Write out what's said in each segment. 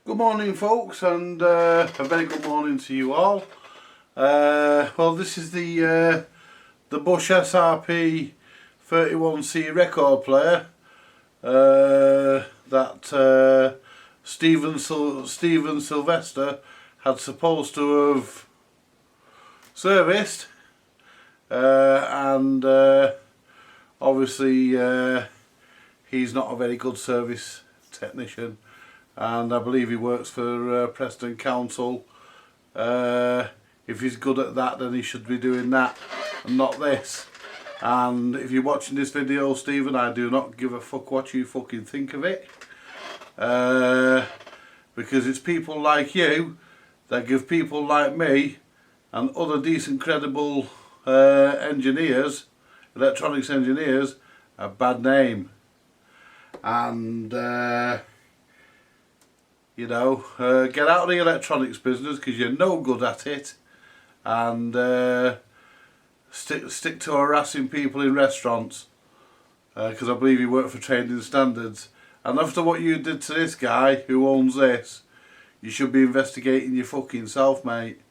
Good morning folks, and a very good morning to you all. Well, this is the Bush SRP 31C record player that Stephen Sylvester had supposed to have serviced, and obviously he's not a very good service technician, and I believe he works for Preston Council. If he's good at that, then he should be doing that and not this. And if you're watching this video, Stephen, I do not give a fuck what you fucking think of it, because it's people like you that give people like me and other decent credible engineers, electronics engineers, a bad name. And you know, get out of the electronics business because you're no good at it, and stick to harassing people in restaurants, because I believe you work for Trading Standards. And after what you did to this guy who owns this, you should be investigating your fucking self, mate.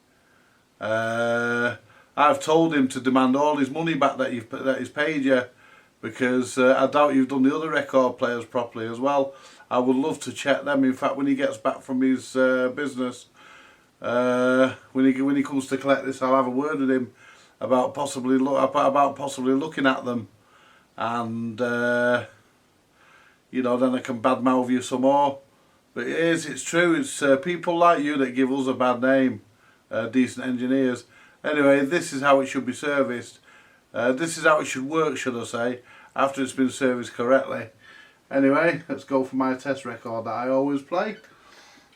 I've told him to demand all his money back that he's paid you, because I doubt you've done the other record players properly as well. I would love to check them. In fact, when he gets back from his business, when he comes to collect this, I'll have a word with him about possibly looking at them, and you know, then I can badmouth you some more. But it's true. It's people like you that give us a bad name, decent engineers. Anyway, this is how it should be serviced. This is how it should work, should I say, after it's been serviced correctly. Anyway, let's go for my test record that I always play.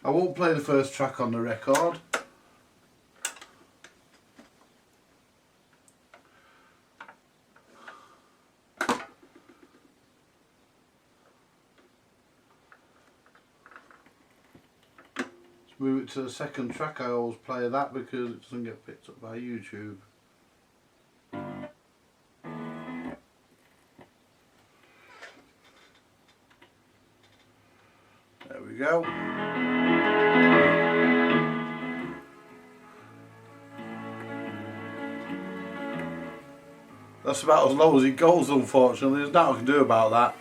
I won't play the first track on the record. Let's move it to the second track. I always play that because it doesn't get picked up by YouTube. There we go. That's about as low as it goes, unfortunately. There's nothing I can do about that.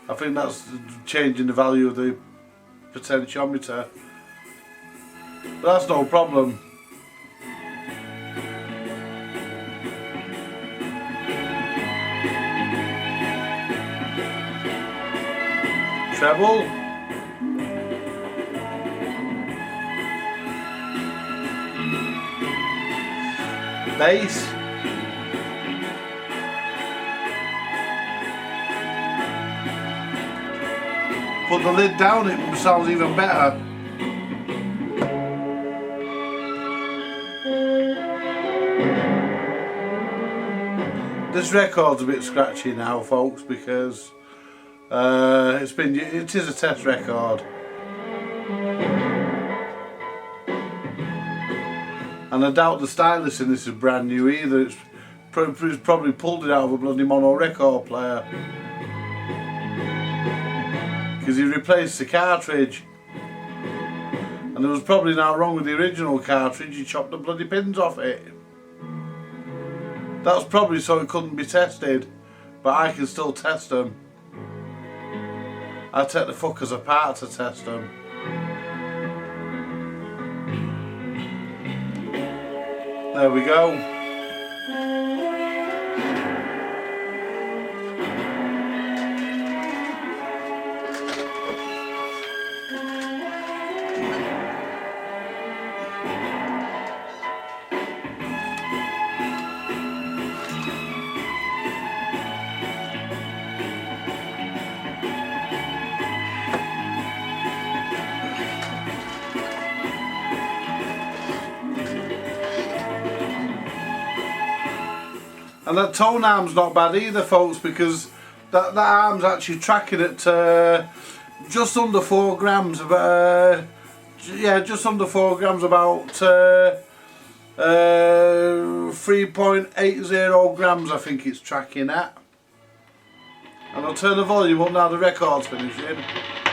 I think that's changing the value of the potentiometer. But that's no problem. Treble. Bass. Put the lid down, it sounds even better. This record's a bit scratchy now, folks, because it is a test record. And I doubt the stylus in this is brand new either. It's probably pulled it out of a bloody mono record player, because he replaced the cartridge, and there was probably nothing wrong with the original cartridge. He chopped the bloody pins off it. That's probably so it couldn't be tested, but I can still test them. I take the fuckers apart to test them. There we go. And that tone arm's not bad either, folks, because that arm's actually tracking at just under 4 grams. Yeah, just under 4 grams, about 3.80 grams I think it's tracking at. And I'll turn the volume up now the record's finishing.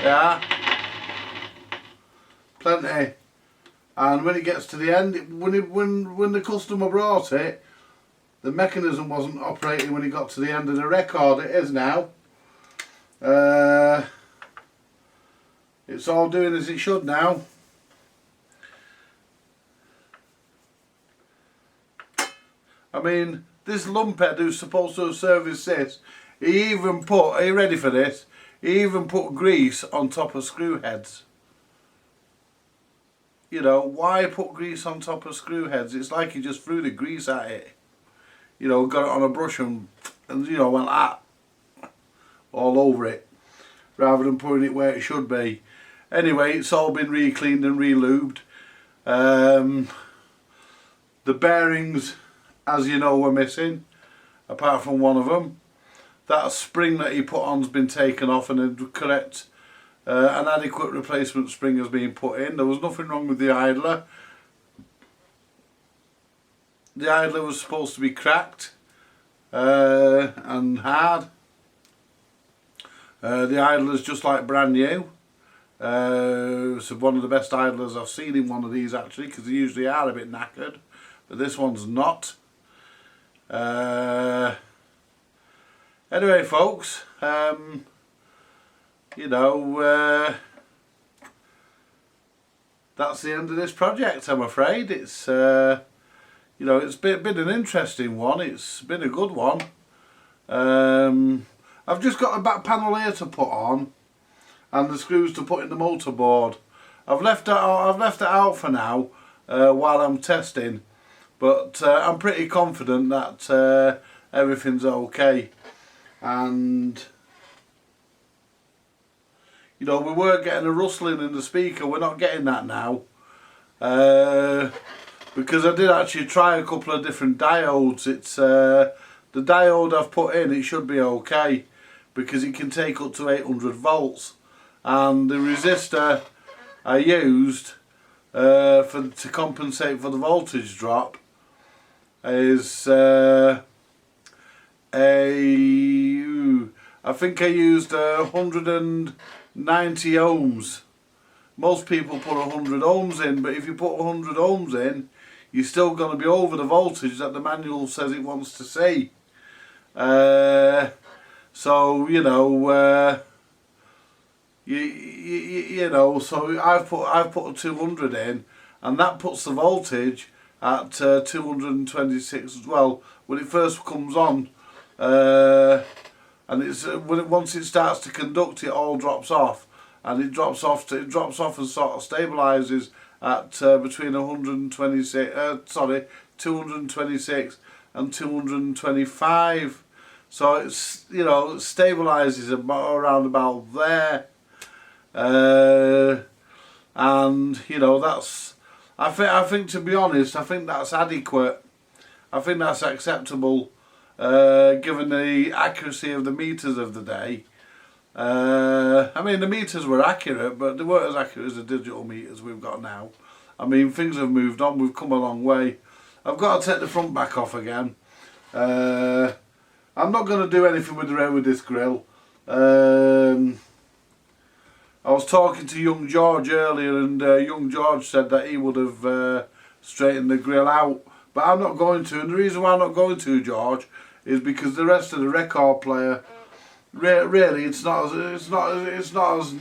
Yeah. plenty. And when it gets to the end, when the customer brought it, the mechanism wasn't operating when it got to the end of the record. It is now. It's all doing as it should now. I mean, this lumphead who's supposed to have serviced this, he even put, are you ready for this? He even put grease on top of screw heads. You know, why put grease on top of screw heads? It's like he just threw the grease at it. You know, got it on a brush and you know, went all over it, rather than putting it where it should be. Anyway, it's all been re-cleaned and re-lubed. The bearings, as you know, were missing, apart from one of them. That spring that he put on's been taken off, and an adequate replacement spring has been put in. There was nothing wrong with the idler. The idler was supposed to be cracked and hard. The idler's just like brand new. It's one of the best idlers I've seen in one of these, actually, because they usually are a bit knackered, but this one's not. Anyway, folks, you know, that's the end of this project, I'm afraid. It's you know, it's been an interesting one. It's been a good one. I've just got a back panel here to put on, and the screws to put in the motor board. I've left it out for now while I'm testing, but I'm pretty confident that everything's okay. And you know, we were getting a rustling in the speaker. We're not getting that now, because I did actually try a couple of different diodes. It's the diode I've put in, it should be okay, because it can take up to 800 volts, and the resistor I used to compensate for the voltage drop is I think I used 190 ohms. Most people put 100 ohms in, but if you put 100 ohms in, you're still going to be over the voltage that the manual says it wants to see. So you know, you know, so I've put a 200 in, and that puts the voltage at 226 as well when it first comes on. And it's once it starts to conduct, it all drops off, and it drops off and sort of stabilises at between 226 and 225. So it's, you know, it stabilises around about there, and you know, that's, I think to be honest, I think that's adequate. I think that's acceptable. Given the accuracy of the meters of the day. I mean, the meters were accurate, but they weren't as accurate as the digital meters we've got now. I mean, things have moved on, we've come a long way. I've got to take the front back off again. I'm not going to do anything with this grill. I was talking to young George earlier, and young George said that he would have straightened the grill out, but I'm not going to. And the reason why I'm not going to, George, is because the rest of the record player, really, it's not as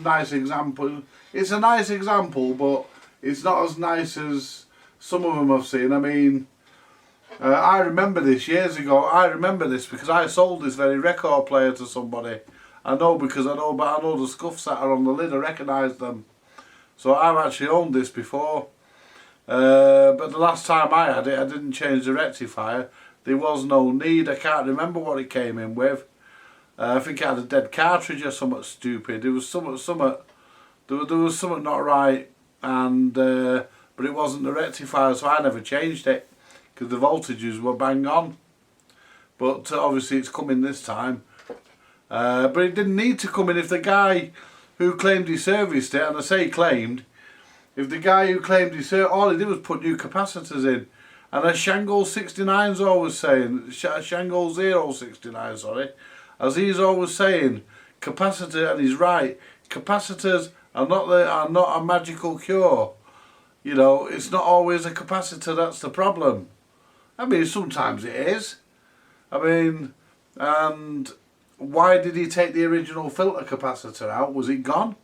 nice example. It's a nice example, but it's not as nice as some of them I've seen. I mean, I remember this years ago. I remember this because I sold this very record player to somebody. I know, because I know the scuffs that are on the lid. I recognise them. So I've actually owned this before. But the last time I had it, I didn't change the rectifier. There was no need. I can't remember what it came in with. I think it had a dead cartridge or something stupid. There was something not right, and but it wasn't the rectifier, so I never changed it because the voltages were bang on. But obviously it's coming this time. But it didn't need to come in. If the guy who claimed he serviced it, and I say claimed, if the guy who claimed he serviced, all he did was put new capacitors in. And as Shango 69's always saying, Shango 069, sorry, as he's always saying, capacitor, and he's right, capacitors I'm not a magical cure. You know, it's not always a capacitor that's the problem. I mean, sometimes it is. I mean, and why did he take the original filter capacitor out? Was it gone?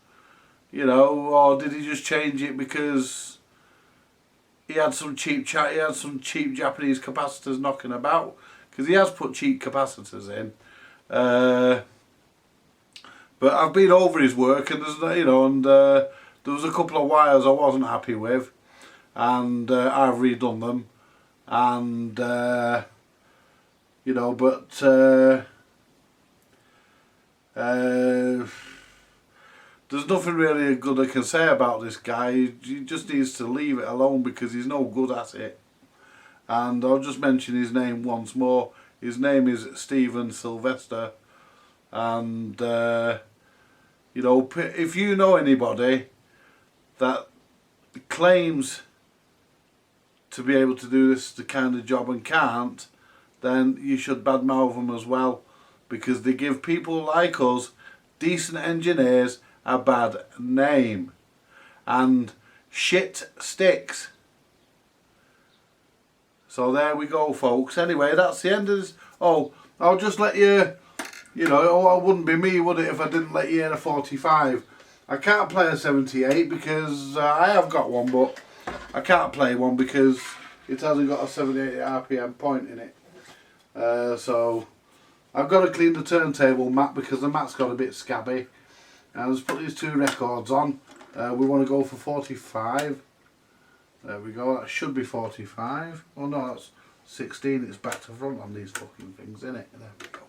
You know, or did he just change it because he had some cheap Japanese capacitors knocking about? Because he has put cheap capacitors in. But I've been over his work, and there's, you know, and there was a couple of wires I wasn't happy with, and I've redone them, and you know, but there's nothing really good I can say about this guy. He just needs to leave it alone because he's no good at it. And I'll just mention his name once more. His name is Stephen Sylvester, and you know, if you know anybody that claims to be able to do this the kind of job and can't, then you should badmouth them as well, because they give people like us, decent engineers, a bad name, and shit sticks. So there we go, folks. Anyway, that's the end of this. Oh, I'll just let you, you know, it wouldn't be me, would it, if I didn't let you hear a 45. I can't play a 78 because I have got one, but I can't play one because it hasn't got a 78 RPM point in it. So I've got to clean the turntable mat because the mat's got a bit scabby. And let's put these two records on. We want to go for 45. There we go, that should be 45. Oh no, that's 16, it's back to front on these fucking things, isn't it? There we go.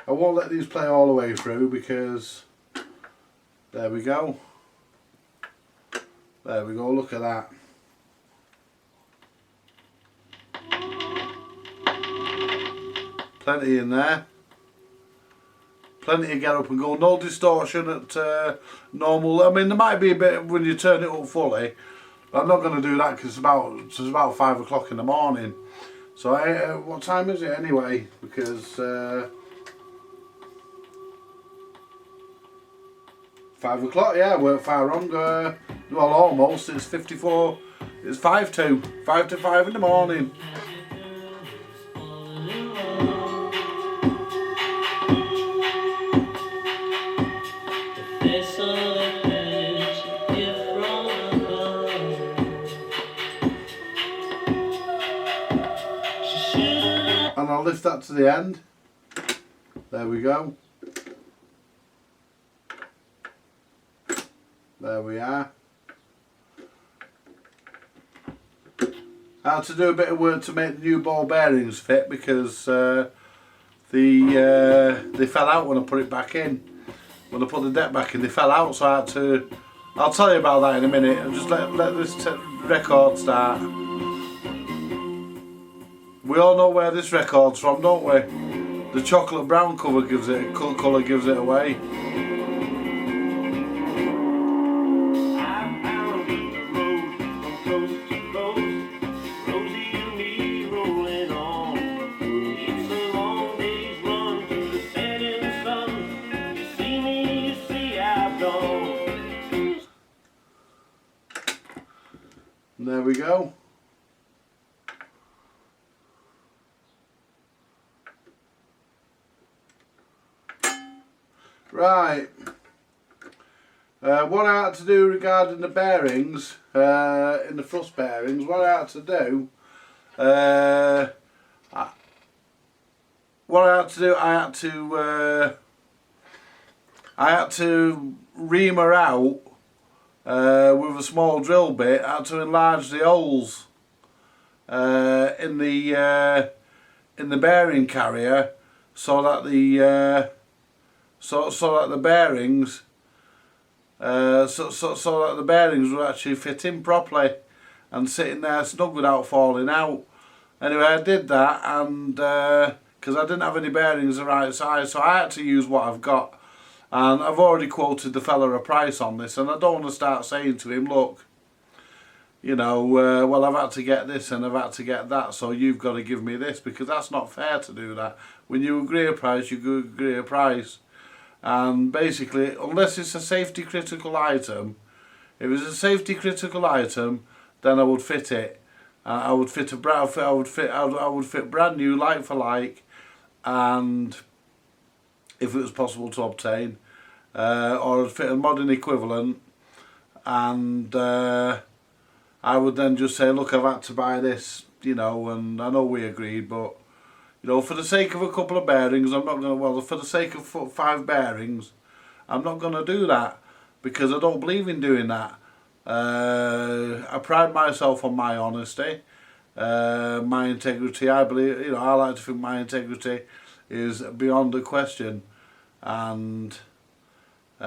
I won't let these play all the way through because, there we go. There we go, look at that. Plenty in there. Plenty to get up and go. No distortion at normal. I mean, there might be a bit when you turn it up fully, but I'm not going to do that because it's about 5 o'clock in the morning. So what time is it anyway? Because 5 o'clock. Yeah, I weren't far wrong. Well, almost. It's 54. It's 5 to 5 in the morning. And I'll lift that to the end. There we go. There we are. I had to do a bit of work to make the new ball bearings fit because they fell out when I put it back in. When I put the deck back in, they fell out, so I had to. I'll tell you about that in a minute. And just let this record start. We all know where this record's from, don't we? The chocolate brown colour gives it away. And there we go. Right, what I had to do regarding the bearings, in the thrust bearings, what I had to do, I had to ream her out with a small drill bit. I had to enlarge the holes in the bearing carrier so that the so that the bearings so that the bearings would actually fit in properly and sitting there snug without falling out. Anyway, I did that, and because I didn't have any bearings the right size, so I had to use what I've got. And I've already quoted the fella a price on this, and I don't want to start saying to him, look, you know, well, I've had to get this and I've had to get that, so you've got to give me this, because that's not fair to do that. when you agree a price, you agree a price. And basically, unless it's a safety critical item, if it's a safety critical item, then I would fit it. I would fit I would fit brand new, like for like, and if it was possible to obtain, or I'd fit a modern equivalent, and I would then just say, look, I've had to buy this, you know, and I know we agreed, but you know, for the sake of a couple of bearings, I'm not going to, well, for the sake of 5 bearings, I'm not going to do that, because I don't believe in doing that. I pride myself on my honesty, my integrity. I believe, you know, I like to think my integrity is beyond a question, and you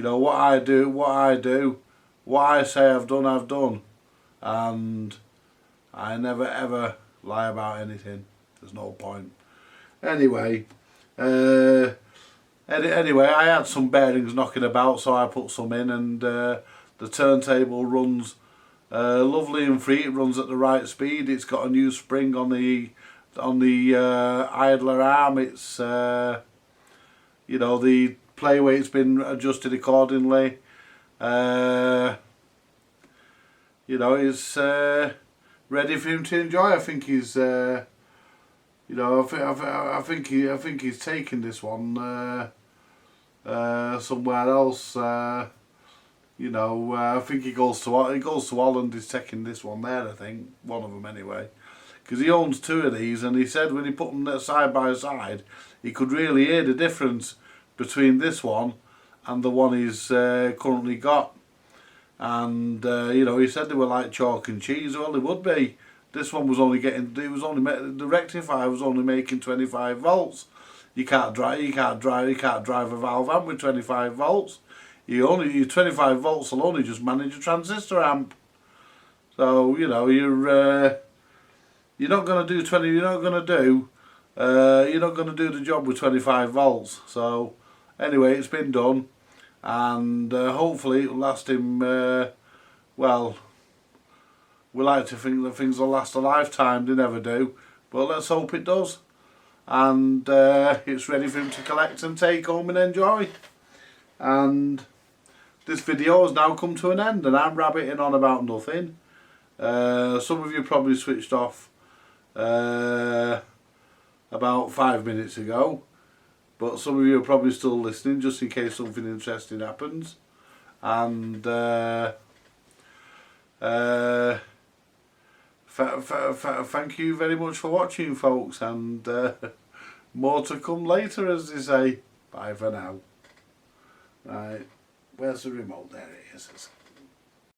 know, what I do, what I say I've done, and I never ever lie about anything. There's no point. Anyway, anyway, I had some bearings knocking about, so I put some in, and the turntable runs lovely and free. It runs at the right speed. It's got a new spring on the idler arm. It's you know, the play weight's been adjusted accordingly. You know, it's ready for him to enjoy. I think he's, you know, I think he's taking this one somewhere else. You know, I think he goes to Holland. He's taking this one there. I think one of them anyway, because he owns 2 of these, and he said when he put them side by side, he could really hear the difference between this one and the one he's currently got. And you know, he said they were like chalk and cheese. Well, they would be. This one was only getting, the rectifier was only making 25 volts. You can't drive a valve amp with 25 volts. Your 25 volts will only just manage a transistor amp. So you know, you're not going to do the job with 25 volts. So anyway, it's been done, and hopefully it'll last him, well, we like to think that things will last a lifetime. They never do, but let's hope it does. And it's ready for him to collect and take home and enjoy. And this video has now come to an end, and I'm rabbiting on about nothing. Some of you probably switched off about 5 minutes ago, but some of you are probably still listening just in case something interesting happens. And thank you very much for watching, folks, and more to come later, as they say. Bye for now. Right, where's the remote? There it is.